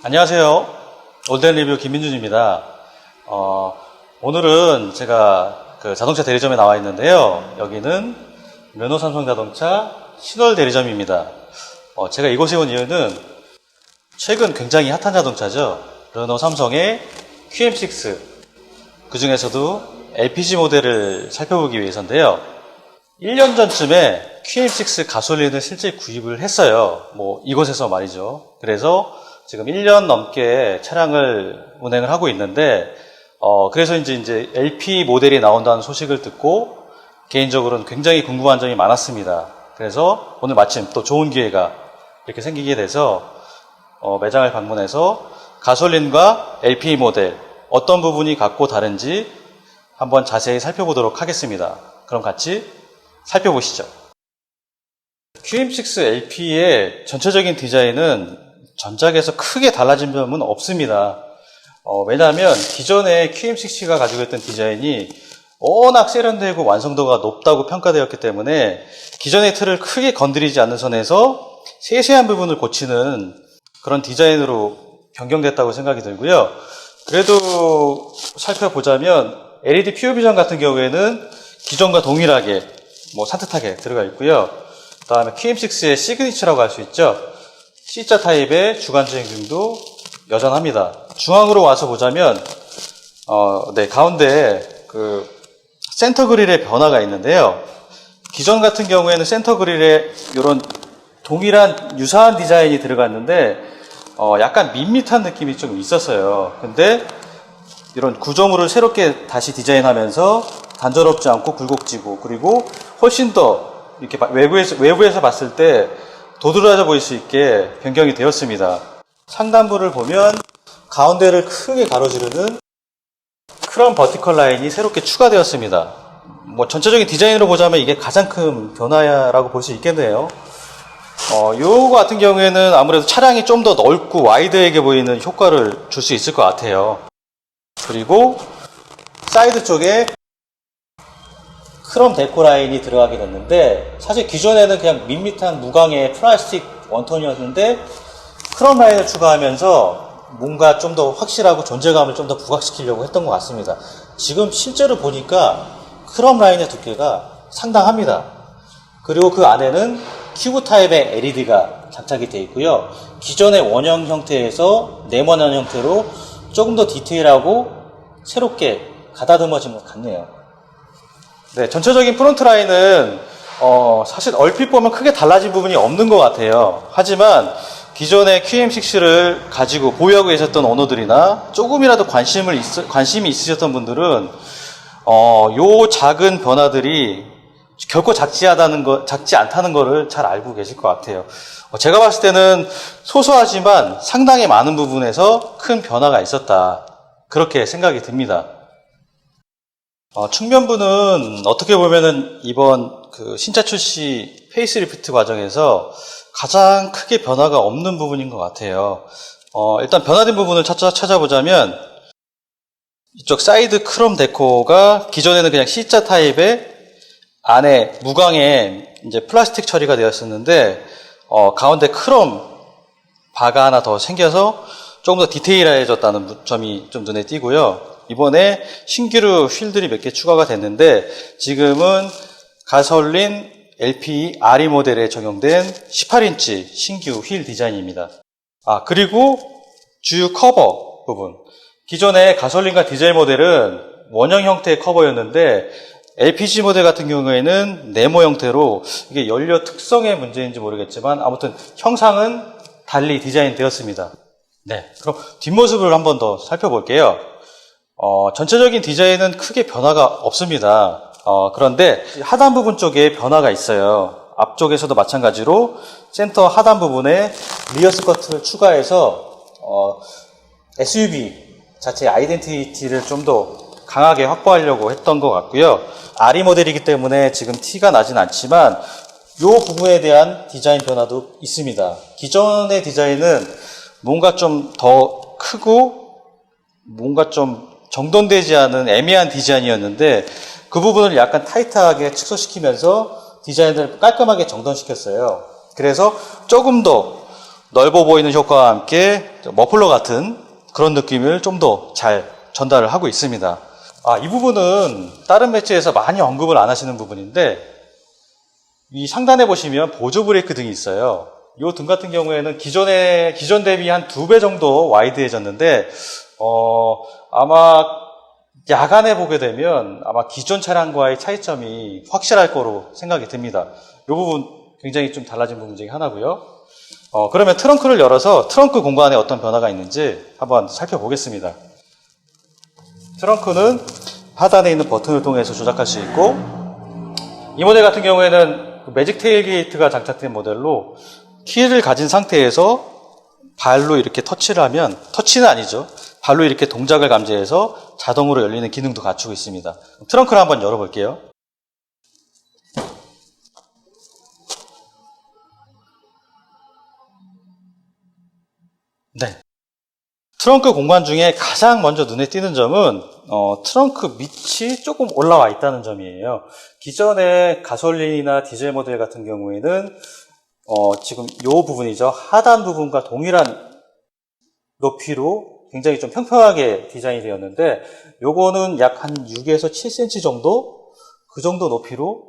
안녕하세요. 올덴 리뷰 김민준입니다. 오늘은 제가 그 자동차 대리점에 나와 있는데요. 여기는 르노 삼성 자동차 신월 대리점입니다. 제가 이곳에 온 이유는 최근 굉장히 핫한 자동차죠. 르노 삼성의 QM6, 그 중에서도 LPG 모델을 살펴보기 위해서인데요. 1년 전쯤에 QM6 가솔린을 실제 구입을 했어요. 이곳에서 말이죠. 그래서 지금 1년 넘게 차량을 운행을 하고 있는데, 그래서 이제 LP 모델이 나온다는 소식을 듣고, 개인적으로는 굉장히 궁금한 점이 많았습니다. 그래서 오늘 마침 또 좋은 기회가 이렇게 생기게 돼서, 매장을 방문해서 가솔린과 LP 모델, 어떤 부분이 같고 다른지 한번 자세히 살펴보도록 하겠습니다. 그럼 같이 살펴보시죠. QM6 LP의 전체적인 디자인은 전작에서 크게 달라진 점은 없습니다. 왜냐하면 기존의 QM6가 가지고 있던 디자인이 워낙 세련되고 완성도가 높다고 평가되었기 때문에 기존의 틀을 크게 건드리지 않는 선에서 세세한 부분을 고치는 그런 디자인으로 변경됐다고 생각이 들고요. 그래도 살펴보자면 LED 퓨어비전 같은 경우에는 기존과 동일하게 산뜻하게 들어가 있고요. 그 다음에 QM6의 시그니처라고 할 수 있죠. C자 타입의 주간주행등도 여전합니다. 중앙으로 와서 보자면 가운데에 그 센터 그릴의 변화가 있는데요. 기존 같은 경우에는 센터 그릴에 이런 동일한 유사한 디자인이 들어갔는데 약간 밋밋한 느낌이 좀 있었어요. 근데 이런 구조물을 새롭게 다시 디자인하면서 단조롭지 않고 굴곡지고, 그리고 훨씬 더 이렇게 외부에서 봤을 때 도드라져 보일 수 있게 변경이 되었습니다. 상단부를 보면 가운데를 크게 가로지르는 크롬 버티컬 라인이 새롭게 추가되었습니다. 전체적인 디자인으로 보자면 이게 가장 큰 변화라고 볼 수 있겠네요. 요거 같은 경우에는 아무래도 차량이 좀 더 넓고 와이드하게 보이는 효과를 줄 수 있을 것 같아요. 그리고 사이드 쪽에 크롬 데코 라인이 들어가게 됐는데, 사실 기존에는 그냥 밋밋한 무광의 플라스틱 원톤이었는데 크롬 라인을 추가하면서 뭔가 좀 더 확실하고 존재감을 좀 더 부각시키려고 했던 것 같습니다. 지금 실제로 보니까 크롬 라인의 두께가 상당합니다. 그리고 그 안에는 큐브 타입의 LED가 장착이 되어 있고요. 기존의 원형 형태에서 네모난 형태로 조금 더 디테일하고 새롭게 가다듬어진 것 같네요. 네, 전체적인 프론트 라인은 사실 얼핏 보면 크게 달라진 부분이 없는 것 같아요. 하지만 기존의 QM6를 가지고 보유하고 계셨던 오너들이나 조금이라도 관심이 있으셨던 분들은 요 작은 변화들이 결코 작지 않다는 거를 잘 알고 계실 것 같아요. 제가 봤을 때는 소소하지만 상당히 많은 부분에서 큰 변화가 있었다, 그렇게 생각이 듭니다. 측면부는 어떻게 보면은 이번 그 신차 출시 페이스리프트 과정에서 가장 크게 변화가 없는 부분인 것 같아요. 일단 변화된 부분을 찾아보자면 이쪽 사이드 크롬 데코가 기존에는 그냥 C자 타입의 안에 무광의 이제 플라스틱 처리가 되었었는데, 가운데 크롬 바가 하나 더 생겨서 조금 더 디테일해졌다는 점이 좀 눈에 띄고요. 이번에 신규로 휠들이 몇 개 추가가 됐는데, 지금은 가솔린 LPE RE 모델에 적용된 18인치 신규 휠 디자인입니다. 그리고 주유 커버 부분. 기존의 가솔린과 디젤 모델은 원형 형태의 커버였는데, LPG 모델 같은 경우에는 네모 형태로, 이게 연료 특성의 문제인지 모르겠지만 아무튼 형상은 달리 디자인 되었습니다. 네, 그럼 뒷모습을 한번 더 살펴볼게요. 전체적인 디자인은 크게 변화가 없습니다. 그런데 하단 부분 쪽에 변화가 있어요. 앞쪽에서도 마찬가지로 센터 하단 부분에 리어 스커트를 추가해서 SUV 자체의 아이덴티티를 좀 더 강하게 확보하려고 했던 것 같고요. RE 모델이기 때문에 지금 티가 나진 않지만 이 부분에 대한 디자인 변화도 있습니다. 기존의 디자인은 뭔가 좀 더 크고 뭔가 좀 정돈되지 않은 애매한 디자인이었는데, 그 부분을 약간 타이트하게 축소시키면서 디자인을 깔끔하게 정돈시켰어요. 그래서 조금 더 넓어 보이는 효과와 함께 머플러 같은 그런 느낌을 좀 더 잘 전달을 하고 있습니다. 이 부분은 다른 매체에서 많이 언급을 안 하시는 부분인데, 이 상단에 보시면 보조 브레이크 등이 있어요. 이 등 같은 경우에는 기존 대비 한 2배 정도 와이드해졌는데, 아마 야간에 보게 되면 아마 기존 차량과의 차이점이 확실할 거로 생각이 듭니다. 이 부분 굉장히 좀 달라진 부분 중에 하나고요. 그러면 트렁크를 열어서 트렁크 공간에 어떤 변화가 있는지 한번 살펴보겠습니다. 트렁크는 하단에 있는 버튼을 통해서 조작할 수 있고, 이 모델 같은 경우에는 매직 테일게이트가 장착된 모델로 키를 가진 상태에서 발로 이렇게 터치를 하면, 터치는 아니죠, 발로 이렇게 동작을 감지해서 자동으로 열리는 기능도 갖추고 있습니다. 트렁크를 한번 열어볼게요. 네. 트렁크 공간 중에 가장 먼저 눈에 띄는 점은 트렁크 밑이 조금 올라와 있다는 점이에요. 기존의 가솔린이나 디젤 모델 같은 경우에는 지금 이 부분이죠. 하단 부분과 동일한 높이로 굉장히 좀 평평하게 디자인이 되었는데, 요거는 약 한 6에서 7cm 정도, 그 정도 높이로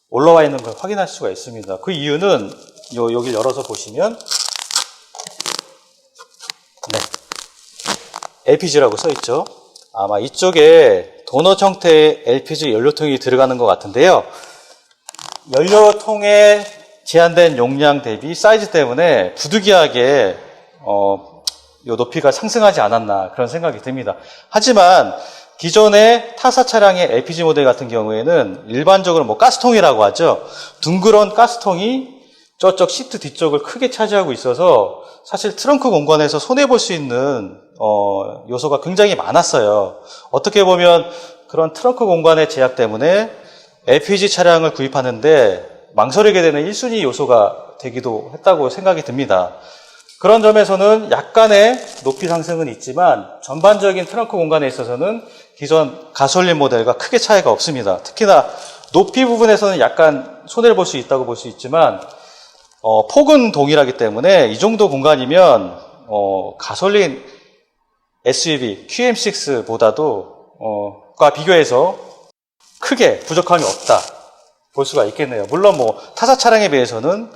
올라와 있는 걸 확인할 수가 있습니다. 그 이유는 여기를 열어서 보시면, 네, LPG라고 써있죠. 아마 이쪽에 도넛 형태의 LPG 연료통이 들어가는 것 같은데요. 연료통에 제한된 용량 대비 사이즈 때문에 부득이하게 요 높이가 상승하지 않았나 그런 생각이 듭니다. 하지만 기존의 타사 차량의 LPG 모델 같은 경우에는 일반적으로 가스통이라고 하죠. 둥그런 가스통이 저쪽 시트 뒤쪽을 크게 차지하고 있어서 사실 트렁크 공간에서 손해볼 수 있는 요소가 굉장히 많았어요. 어떻게 보면 그런 트렁크 공간의 제약 때문에 LPG 차량을 구입하는데 망설이게 되는 1순위 요소가 되기도 했다고 생각이 듭니다. 그런 점에서는 약간의 높이 상승은 있지만 전반적인 트렁크 공간에 있어서는 기존 가솔린 모델과 크게 차이가 없습니다. 특히나 높이 부분에서는 약간 손해를 볼 수 있다고 볼 수 있지만 폭은 동일하기 때문에 이 정도 공간이면 가솔린 SUV QM6보다도 과 비교해서 크게 부족함이 없다 볼 수가 있겠네요. 물론 타사 차량에 비해서는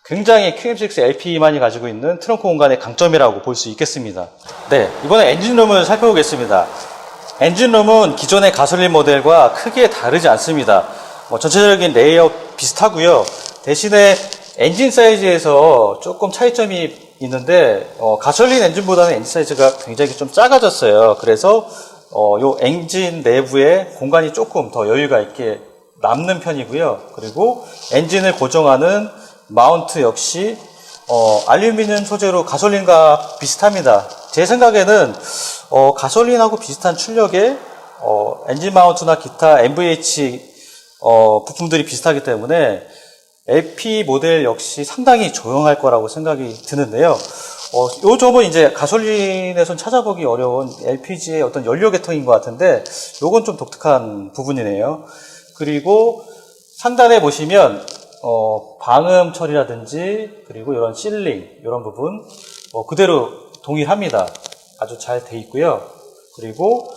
굉장히 QM6 LP만이 가지고 있는 트렁크 공간의 강점이라고 볼 수 있겠습니다. 네, 이번에 엔진룸을 살펴보겠습니다. 엔진룸은 기존의 가솔린 모델과 크게 다르지 않습니다. 전체적인 레이아웃 비슷하고요. 대신에 엔진 사이즈에서 조금 차이점이 있는데 가솔린 엔진보다는 엔진 사이즈가 굉장히 좀 작아졌어요. 그래서 요 엔진 내부에 공간이 조금 더 여유가 있게 남는 편이고요. 그리고 엔진을 고정하는 마운트 역시 알루미늄 소재로 가솔린과 비슷합니다. 제 생각에는 가솔린하고 비슷한 출력의 엔진 마운트나 기타 MVH 부품들이 비슷하기 때문에 LP 모델 역시 상당히 조용할 거라고 생각이 드는데요. 요 점은 이제 가솔린에선 찾아보기 어려운 LPG의 어떤 연료 계통인 것 같은데, 요건 좀 독특한 부분이네요. 그리고 상단에 보시면 방음 처리라든지 그리고 이런 실링 이런 부분 그대로 동일합니다. 아주 잘 돼 있고요. 그리고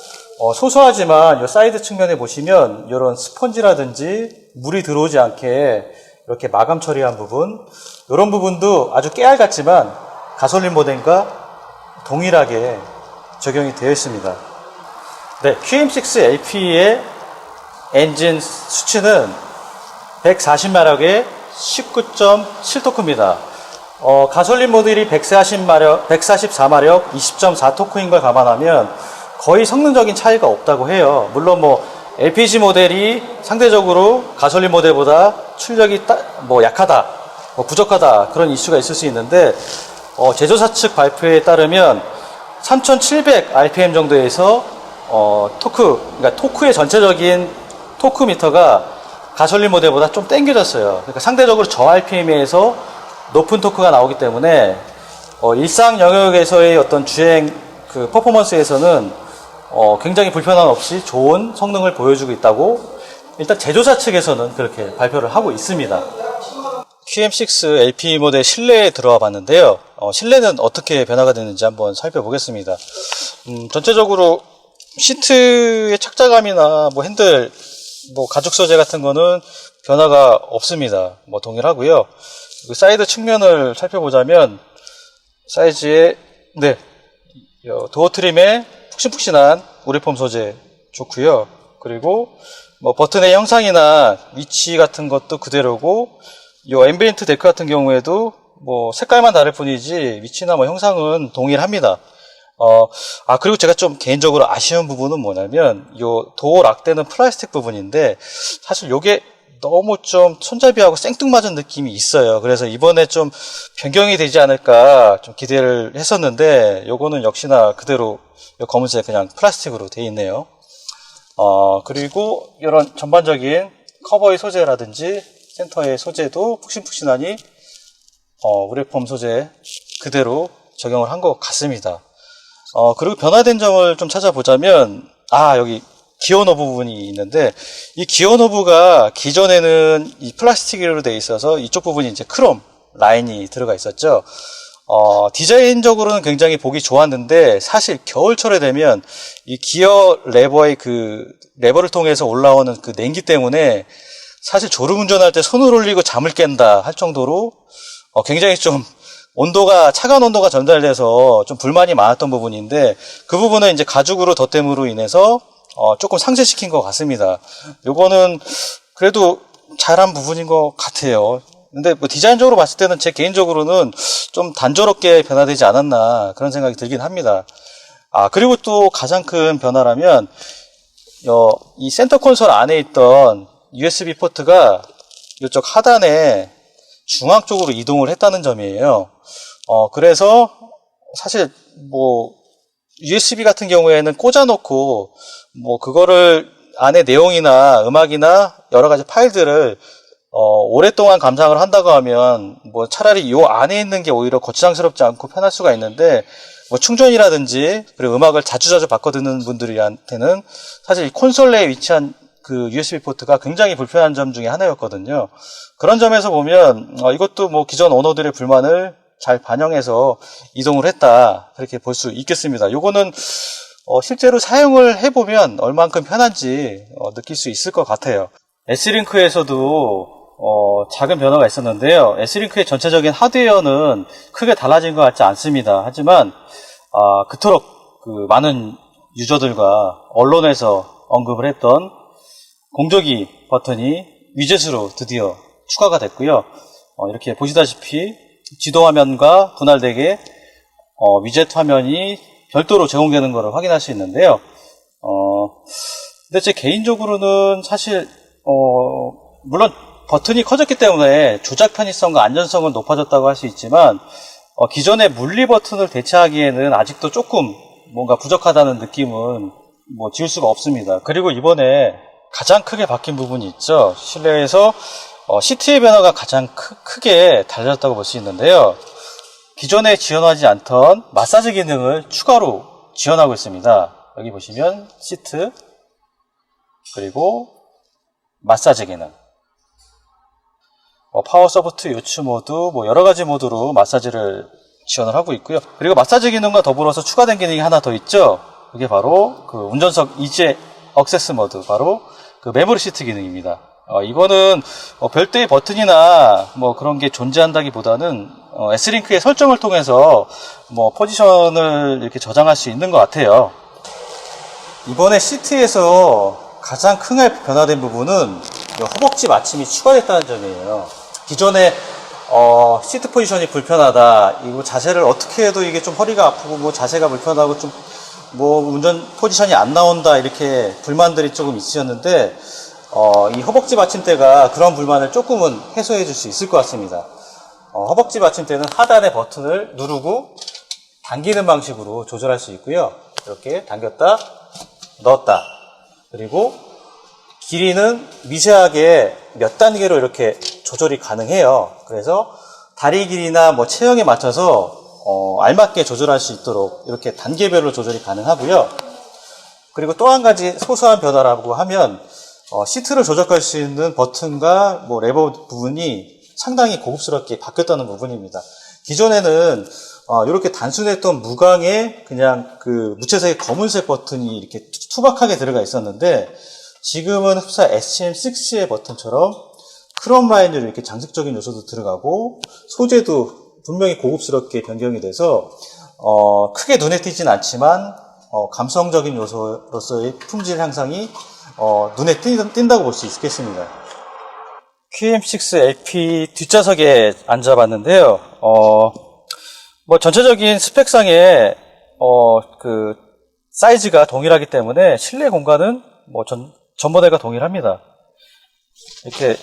소소하지만 이 사이드 측면에 보시면 이런 스펀지라든지 물이 들어오지 않게 이렇게 마감 처리한 부분, 이런 부분도 아주 깨알 같지만 가솔린 모델과 동일하게 적용이 되어 있습니다. 네, QM6 LP의 엔진 수치는 140마력에 19.7토크입니다. 가솔린 모델이 144마력 20.4토크인 걸 감안하면 거의 성능적인 차이가 없다고 해요. 물론 LPG 모델이 상대적으로 가솔린 모델보다 출력이 약하다, 부족하다 그런 이슈가 있을 수 있는데, 제조사 측 발표에 따르면 3700 RPM 정도에서 그러니까 토크의 전체적인 토크 미터가 가솔린 모델보다 좀 땡겨졌어요. 그러니까 상대적으로 저 RPM에서 높은 토크가 나오기 때문에 일상 영역에서의 어떤 주행 퍼포먼스에서는 굉장히 불편함 없이 좋은 성능을 보여주고 있다고 일단 제조사 측에서는 그렇게 발표를 하고 있습니다. QM6 LP 모델 실내에 들어와 봤는데요. 실내는 어떻게 변화가 되는지 한번 살펴보겠습니다. 전체적으로 시트의 착자감이나 뭐 핸들, 뭐 가죽 소재 같은 거는 변화가 없습니다. 뭐 동일하고요. 그 사이드 측면을 살펴보자면 사이즈에 도어 트림에 푹신푹신한 우레폼 소재 좋고요. 그리고 뭐 버튼의 형상이나 위치 같은 것도 그대로고, 이 앰비언트 데크 같은 경우에도 뭐 색깔만 다를 뿐이지 위치나 뭐 형상은 동일합니다. 그리고 제가 좀 개인적으로 아쉬운 부분은 뭐냐면 요 도어 락되는 플라스틱 부분인데, 사실 요게 너무 좀 손잡이하고 생뚱맞은 느낌이 있어요. 그래서 이번에 좀 변경이 되지 않을까 좀 기대를 했었는데, 요거는 역시나 그대로 요 검은색 그냥 플라스틱으로 되어 있네요. 그리고 이런 전반적인 커버의 소재라든지 센터의 소재도 푹신푹신하니 우레폼 소재 그대로 적용을 한 것 같습니다. 그리고 변화된 점을 좀 찾아보자면, 여기 기어 노브 부분이 있는데, 이 기어 노브가 기존에는 이 플라스틱으로 되어 있어서 이쪽 부분이 이제 크롬 라인이 들어가 있었죠. 디자인적으로는 굉장히 보기 좋았는데, 사실 겨울철에 되면 이 기어 레버의 그 레버를 통해서 올라오는 그 냉기 때문에 사실 졸음운전할 때 손을 올리고 잠을 깬다 할 정도로 굉장히 좀 차가운 온도가 전달돼서 좀 불만이 많았던 부분인데, 그 부분은 이제 가죽으로 덧댐으로 인해서 조금 상쇄시킨 것 같습니다. 요거는 그래도 잘한 부분인 것 같아요. 근데 뭐 디자인적으로 봤을 때는 제 개인적으로는 좀 단조롭게 변화되지 않았나 그런 생각이 들긴 합니다. 그리고 또 가장 큰 변화라면 이 센터 콘솔 안에 있던 USB 포트가 이쪽 하단에 중앙 쪽으로 이동을 했다는 점이에요. 그래서 사실 뭐 USB 같은 경우에는 꽂아놓고 뭐 그거를 안에 내용이나 음악이나 여러 가지 파일들을 오랫동안 감상을 한다고 하면 뭐 차라리 요 안에 있는 게 오히려 거추장스럽지 않고 편할 수가 있는데, 뭐 충전이라든지 그리고 음악을 자주자주 바꿔 듣는 분들한테는 사실 이 콘솔 내에 위치한 그 USB 포트가 굉장히 불편한 점 중에 하나였거든요. 그런 점에서 보면 이것도 뭐 기존 오너들의 불만을 잘 반영해서 이동을 했다, 그렇게 볼 수 있겠습니다. 요거는 실제로 사용을 해보면 얼만큼 편한지 느낄 수 있을 것 같아요. S링크에서도 작은 변화가 있었는데요. S링크의 전체적인 하드웨어는 크게 달라진 것 같지 않습니다. 하지만 그토록 그 많은 유저들과 언론에서 언급을 했던 공조기 버튼이 위젯으로 드디어 추가가 됐고요. 이렇게 보시다시피 지도 화면과 분할되게 위젯 화면이 별도로 제공되는 것을 확인할 수 있는데요. 근데 제 개인적으로는 사실 물론 버튼이 커졌기 때문에 조작 편의성과 안전성은 높아졌다고 할 수 있지만, 기존의 물리 버튼을 대체하기에는 아직도 조금 뭔가 부족하다는 느낌은 뭐 지울 수가 없습니다. 그리고 이번에 가장 크게 바뀐 부분이 있죠. 실내에서 시트의 변화가 가장 크게 달라졌다고 볼 수 있는데요. 기존에 지원하지 않던 마사지 기능을 추가로 지원하고 있습니다. 여기 보시면 시트, 그리고 마사지 기능, 파워 소프트 요추 모드, 뭐 여러가지 모드로 마사지를 지원을 하고 있고요. 그리고 마사지 기능과 더불어서 추가된 기능이 하나 더 있죠. 그게 바로 그 운전석 이제 액세스 모드, 바로 그 메모리 시트 기능입니다. 이거는 별도의 버튼이나 뭐 그런 게 존재한다기보다는 S링크의 설정을 통해서 뭐 포지션을 이렇게 저장할 수 있는 것 같아요. 이번에 시트에서 가장 크게 변화된 부분은 허벅지 받침이 추가됐다는 점이에요. 기존에 시트 포지션이 불편하다, 이거 자세를 어떻게 해도 이게 좀 허리가 아프고 뭐 자세가 불편하고 좀 뭐 운전 포지션이 안 나온다, 이렇게 불만들이 조금 있으셨는데, 이 허벅지 받침대가 그런 불만을 조금은 해소해 줄 수 있을 것 같습니다. 허벅지 받침대는 하단의 버튼을 누르고 당기는 방식으로 조절할 수 있고요. 이렇게 당겼다 넣었다, 그리고 길이는 미세하게 몇 단계로 이렇게 조절이 가능해요. 그래서 다리 길이나 뭐 체형에 맞춰서 알맞게 조절할 수 있도록 이렇게 단계별로 조절이 가능하고요. 그리고 또 한 가지 소소한 변화라고 하면 시트를 조작할 수 있는 버튼과 뭐 레버 부분이 상당히 고급스럽게 바뀌었다는 부분입니다. 기존에는 이렇게 단순했던 무광에 그냥 그 무채색의 검은색 버튼이 이렇게 투박하게 들어가 있었는데, 지금은 흡사 SCM6의 버튼처럼 크롬 라인으로 이렇게 장식적인 요소도 들어가고, 소재도 분명히 고급스럽게 변경이 돼서 크게 눈에 띄진 않지만 감성적인 요소로서의 품질 향상이 눈에 띈다고 볼 수 있겠습니다. QM6LP 뒷좌석에 앉아봤는데요. 뭐 전체적인 스펙상에 그 사이즈가 동일하기 때문에 실내 공간은 뭐 전 모델과 동일합니다. 이렇게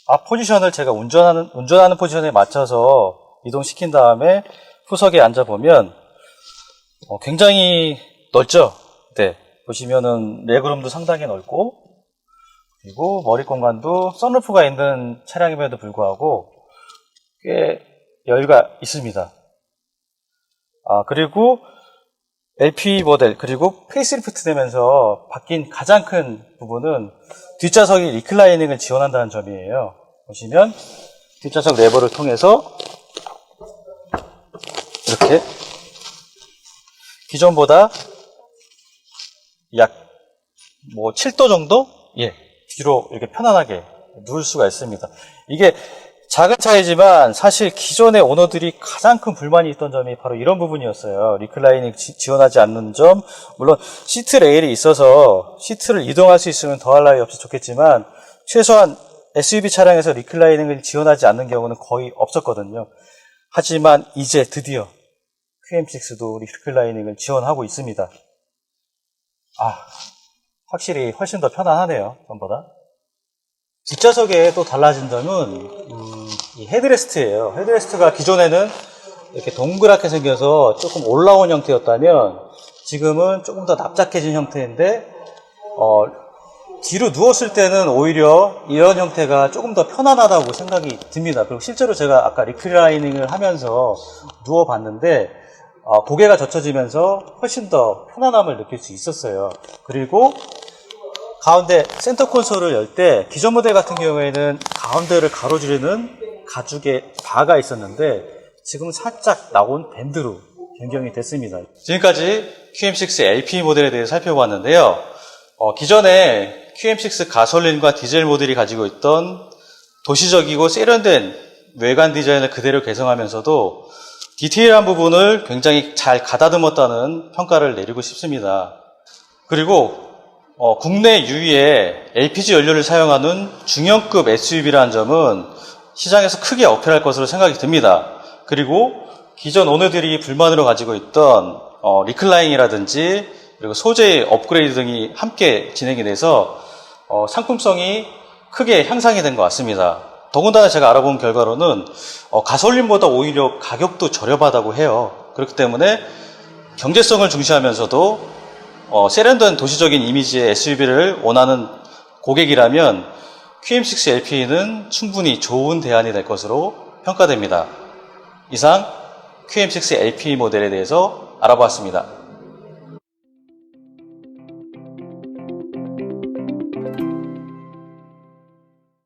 앞 포지션을 제가 운전하는 포지션에 맞춰서 이동시킨 다음에 후석에 앉아보면 굉장히 넓죠? 네. 보시면은 레그룸도 상당히 넓고, 그리고 머리 공간도 선루프가 있는 차량임에도 불구하고 꽤 여유가 있습니다. 그리고 LP 모델, 그리고 페이스리프트 되면서 바뀐 가장 큰 부분은 뒷좌석이 리클라이닝을 지원한다는 점이에요. 보시면 뒷좌석 레버를 통해서 이렇게 기존보다 약 7도 정도? 예, 뒤로 이렇게 편안하게 누울 수가 있습니다. 이게 작은 차이지만 사실 기존의 오너들이 가장 큰 불만이 있던 점이 바로 이런 부분이었어요. 리클라이닝 지원하지 않는 점. 물론 시트 레일이 있어서 시트를 이동할 수 있으면 더할 나위 없이 좋겠지만, 최소한 SUV 차량에서 리클라이닝을 지원하지 않는 경우는 거의 없었거든요. 하지만 이제 드디어 QM6도 리클라이닝을 지원하고 있습니다. 확실히 훨씬 더 편안하네요, 전보다. 뒷좌석에 또 달라진 점은 이 헤드레스트예요. 헤드레스트가 기존에는 이렇게 동그랗게 생겨서 조금 올라온 형태였다면, 지금은 조금 더 납작해진 형태인데, 뒤로 누웠을 때는 오히려 이런 형태가 조금 더 편안하다고 생각이 듭니다. 그리고 실제로 제가 아까 리클라이닝을 하면서 누워봤는데 고개가 젖혀지면서 훨씬 더 편안함을 느낄 수 있었어요. 그리고 가운데 센터 콘솔을 열 때 기존 모델 같은 경우에는 가운데를 가로지르는 가죽의 바가 있었는데, 지금은 살짝 나온 밴드로 변경이 됐습니다. 지금까지 QM6 LP 모델에 대해 살펴봤는데요. 기존에 QM6 가솔린과 디젤 모델이 가지고 있던 도시적이고 세련된 외관 디자인을 그대로 개성하면서도 디테일한 부분을 굉장히 잘 가다듬었다는 평가를 내리고 싶습니다. 그리고 국내 유일의 LPG 연료를 사용하는 중형급 SUV라는 점은 시장에서 크게 어필할 것으로 생각이 듭니다. 그리고 기존 오너들이 불만으로 가지고 있던 리클라이닝이라든지 그리고 소재의 업그레이드 등이 함께 진행이 돼서 상품성이 크게 향상이 된 것 같습니다. 더군다나 제가 알아본 결과로는 가솔린보다 오히려 가격도 저렴하다고 해요. 그렇기 때문에 경제성을 중시하면서도 세련된 도시적인 이미지의 SUV를 원하는 고객이라면 QM6 LP는 충분히 좋은 대안이 될 것으로 평가됩니다. 이상 QM6 LP 모델에 대해서 알아보았습니다.